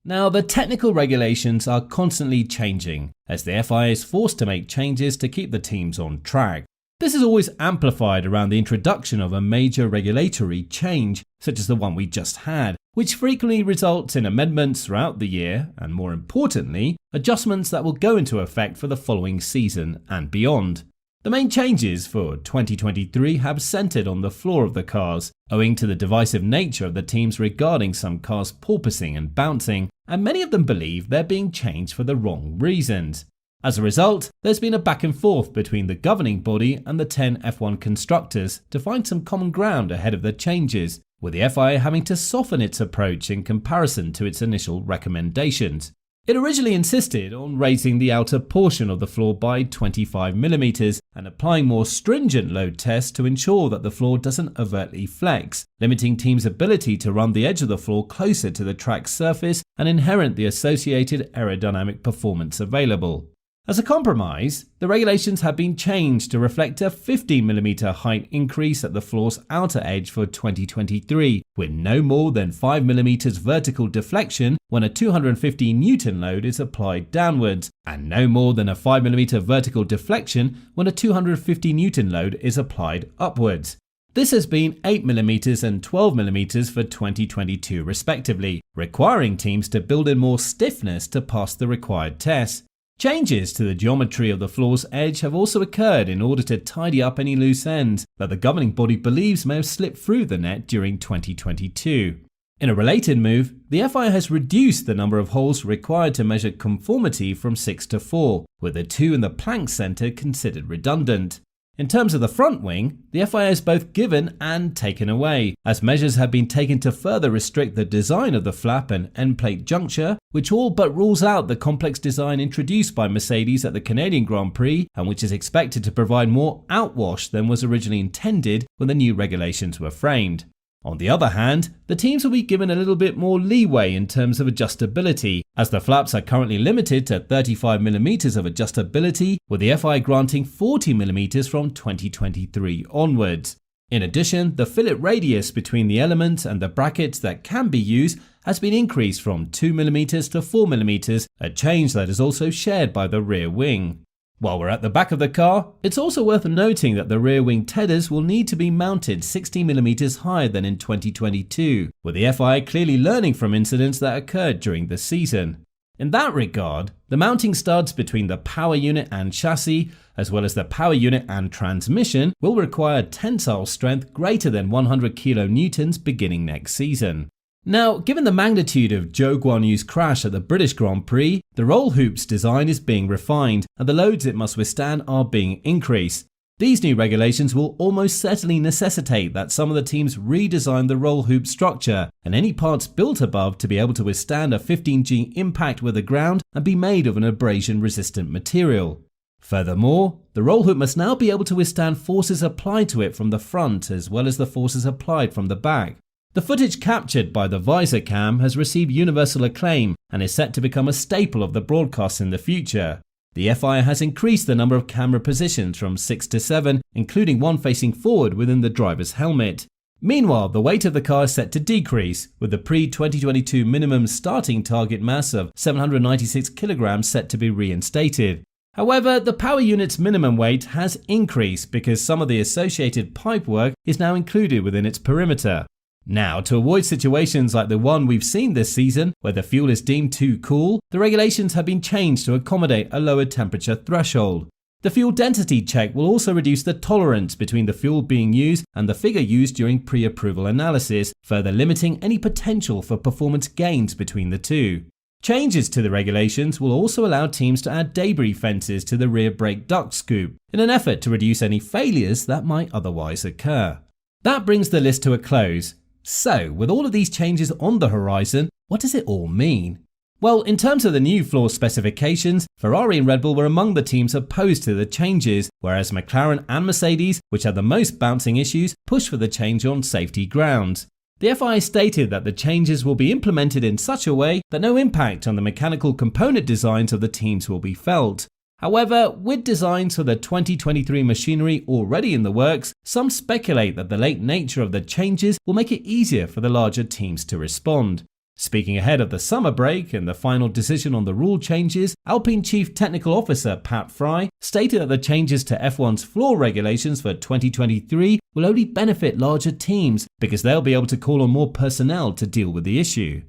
Now, the technical regulations are constantly changing, as the FIA is forced to make changes to keep the teams on track. This is always amplified around the introduction of a major regulatory change, such as the one we just had, which frequently results in amendments throughout the year, and more importantly, adjustments that will go into effect for the following season and beyond. The main changes for 2023 have centered on the floor of the cars, owing to the divisive nature of the teams regarding some cars porpoising and bouncing, and many of them believe they're being changed for the wrong reasons. As a result, there's been a back and forth between the governing body and the 10 F1 constructors to find some common ground ahead of the changes, with the FIA having to soften its approach in comparison to its initial recommendations. It originally insisted on raising the outer portion of the floor by 25mm and applying more stringent load tests to ensure that the floor doesn't overtly flex, limiting teams' ability to run the edge of the floor closer to the track's surface and inherent the associated aerodynamic performance available. As a compromise, the regulations have been changed to reflect a 15mm height increase at the floor's outer edge for 2023, with no more than 5mm vertical deflection when a 250 Newton load is applied downwards, and no more than a 5mm vertical deflection when a 250 Newton load is applied upwards. This has been 8mm and 12mm for 2022 respectively, requiring teams to build in more stiffness to pass the required tests. Changes to the geometry of the floor's edge have also occurred in order to tidy up any loose ends that the governing body believes may have slipped through the net during 2022. In a related move, the FIA has reduced the number of holes required to measure conformity from 6 to 4, with the 2 in the plank centre considered redundant. In terms of the front wing, the FIA has both given and taken away, as measures have been taken to further restrict the design of the flap and end plate juncture, which all but rules out the complex design introduced by Mercedes at the Canadian Grand Prix, and which is expected to provide more outwash than was originally intended when the new regulations were framed. On the other hand, the teams will be given a little bit more leeway in terms of adjustability, as the flaps are currently limited to 35mm of adjustability, with the FIA granting 40mm from 2023 onwards. In addition, the fillet radius between the element and the brackets that can be used has been increased from 2mm to 4mm, a change that is also shared by the rear wing. While we're at the back of the car, it's also worth noting that the rear wing tethers will need to be mounted 60mm higher than in 2022, with the FIA clearly learning from incidents that occurred during the season. In that regard, the mounting studs between the power unit and chassis, as well as the power unit and transmission, will require tensile strength greater than 100 kN beginning next season. Now, given the magnitude of Zhou Guanyu's crash at the British Grand Prix, the roll hoop's design is being refined and the loads it must withstand are being increased. These new regulations will almost certainly necessitate that some of the teams redesign the roll hoop structure and any parts built above to be able to withstand a 15G impact with the ground and be made of an abrasion-resistant material. Furthermore, the roll hoop must now be able to withstand forces applied to it from the front as well as the forces applied from the back. The footage captured by the visor cam has received universal acclaim and is set to become a staple of the broadcasts in the future. The FIA has increased the number of camera positions from 6 to 7, including one facing forward within the driver's helmet. Meanwhile, the weight of the car is set to decrease, with the pre-2022 minimum starting target mass of 796 kg set to be reinstated. However, the power unit's minimum weight has increased because some of the associated pipework is now included within its perimeter. Now, to avoid situations like the one we've seen this season, where the fuel is deemed too cool, the regulations have been changed to accommodate a lower temperature threshold. The fuel density check will also reduce the tolerance between the fuel being used and the figure used during pre-approval analysis, further limiting any potential for performance gains between the two. Changes to the regulations will also allow teams to add debris fences to the rear brake duct scoop, in an effort to reduce any failures that might otherwise occur. That brings the list to a close. So, with all of these changes on the horizon, what does it all mean? Well, in terms of the new floor specifications, Ferrari and Red Bull were among the teams opposed to the changes, whereas McLaren and Mercedes, which had the most bouncing issues, pushed for the change on safety grounds. The FIA stated that the changes will be implemented in such a way that no impact on the mechanical component designs of the teams will be felt. However, with designs for the 2023 machinery already in the works, some speculate that the late nature of the changes will make it easier for the larger teams to respond. Speaking ahead of the summer break and the final decision on the rule changes, Alpine Chief Technical Officer Pat Fry stated that the changes to F1's floor regulations for 2023 will only benefit larger teams because they'll be able to call on more personnel to deal with the issue.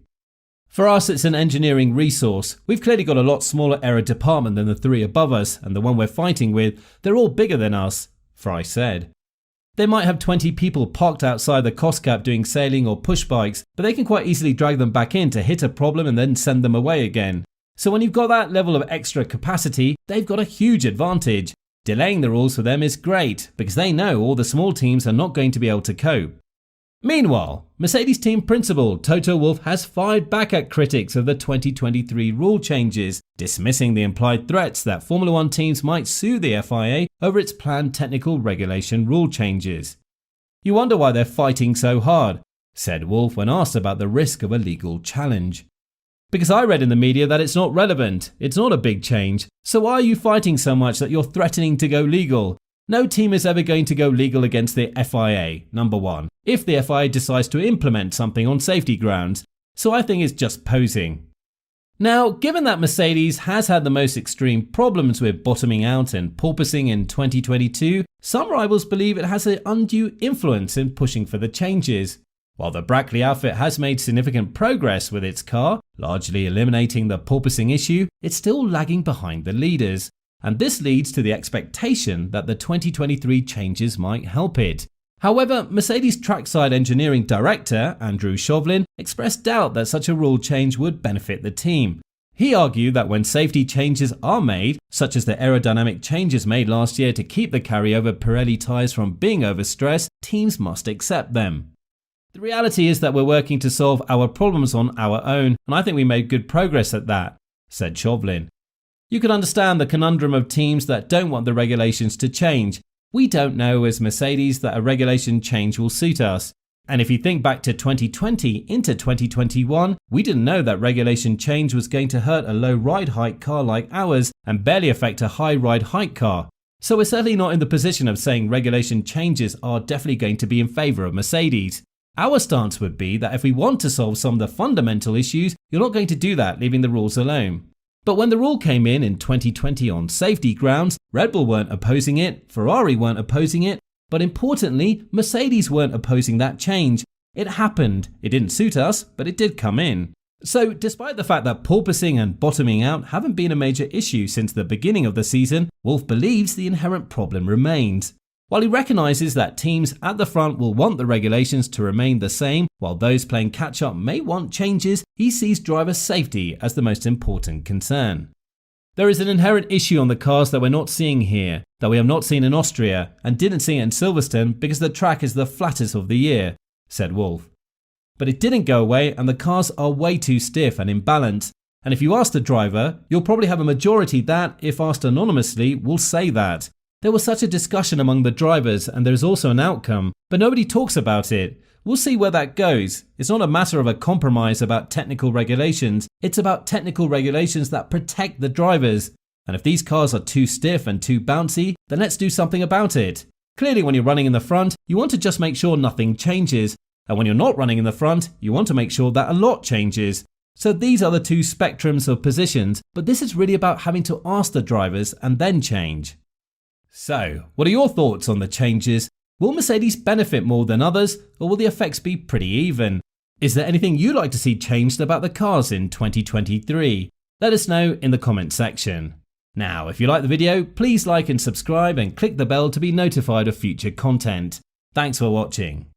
For us, it's an engineering resource. We've clearly got a lot smaller error department than the three above us, and the one we're fighting with, they're all bigger than us, Fry said. They might have 20 people parked outside the cost cap doing sailing or push bikes, but they can quite easily drag them back in to hit a problem and then send them away again. So when you've got that level of extra capacity, they've got a huge advantage. Delaying the rules for them is great because they know all the small teams are not going to be able to cope. Meanwhile, Mercedes team principal Toto Wolff has fired back at critics of the 2023 rule changes, dismissing the implied threats that Formula One teams might sue the FIA over its planned technical regulation rule changes. "You wonder why they're fighting so hard," said Wolff when asked about the risk of a legal challenge. "Because I read in the media that it's not relevant, it's not a big change, so why are you fighting so much that you're threatening to go legal? No team is ever going to go legal against the FIA, number one, if the FIA decides to implement something on safety grounds, so I think it's just posing." Now, given that Mercedes has had the most extreme problems with bottoming out and porpoising in 2022, some rivals believe it has an undue influence in pushing for the changes. While the Brackley outfit has made significant progress with its car, largely eliminating the porpoising issue, it's still lagging behind the leaders. And this leads to the expectation that the 2023 changes might help it. However, Mercedes trackside engineering director Andrew Chauvelin expressed doubt that such a rule change would benefit the team. He argued that when safety changes are made, such as the aerodynamic changes made last year to keep the carryover Pirelli tyres from being overstressed, teams must accept them. "The reality is that we're working to solve our problems on our own, and I think we made good progress at that," said Chauvelin. "You can understand the conundrum of teams that don't want the regulations to change. We don't know as Mercedes that a regulation change will suit us. And if you think back to 2020 into 2021, we didn't know that regulation change was going to hurt a low ride height car like ours and barely affect a high ride height car. So we're certainly not in the position of saying regulation changes are definitely going to be in favour of Mercedes. Our stance would be that if we want to solve some of the fundamental issues, you're not going to do that leaving the rules alone." But when the rule came in 2020 on safety grounds, Red Bull weren't opposing it, Ferrari weren't opposing it, but importantly, Mercedes weren't opposing that change. It happened. It didn't suit us, but it did come in. So despite the fact that porpoising and bottoming out haven't been a major issue since the beginning of the season, Wolff believes the inherent problem remains. While he recognises that teams at the front will want the regulations to remain the same, while those playing catch-up may want changes, he sees driver safety as the most important concern. "There is an inherent issue on the cars that we're not seeing here, that we have not seen in Austria, and didn't see in Silverstone because the track is the flattest of the year," said Wolff. "But it didn't go away and the cars are way too stiff and imbalanced. And if you ask the driver, you'll probably have a majority that, if asked anonymously, will say that. There was such a discussion among the drivers and there's also an outcome, but nobody talks about it. We'll see where that goes. It's not a matter of a compromise about technical regulations, it's about technical regulations that protect the drivers. And if these cars are too stiff and too bouncy, then let's do something about it. Clearly when you're running in the front, you want to just make sure nothing changes. And when you're not running in the front, you want to make sure that a lot changes. So these are the two spectrums of positions, but this is really about having to ask the drivers and then change." So, what are your thoughts on the changes? Will Mercedes benefit more than others, or will the effects be pretty even? Is there anything you'd like to see changed about the cars in 2023? Let us know in the comment section. Now, if you like the video, please like and subscribe and click the bell to be notified of future content. Thanks for watching.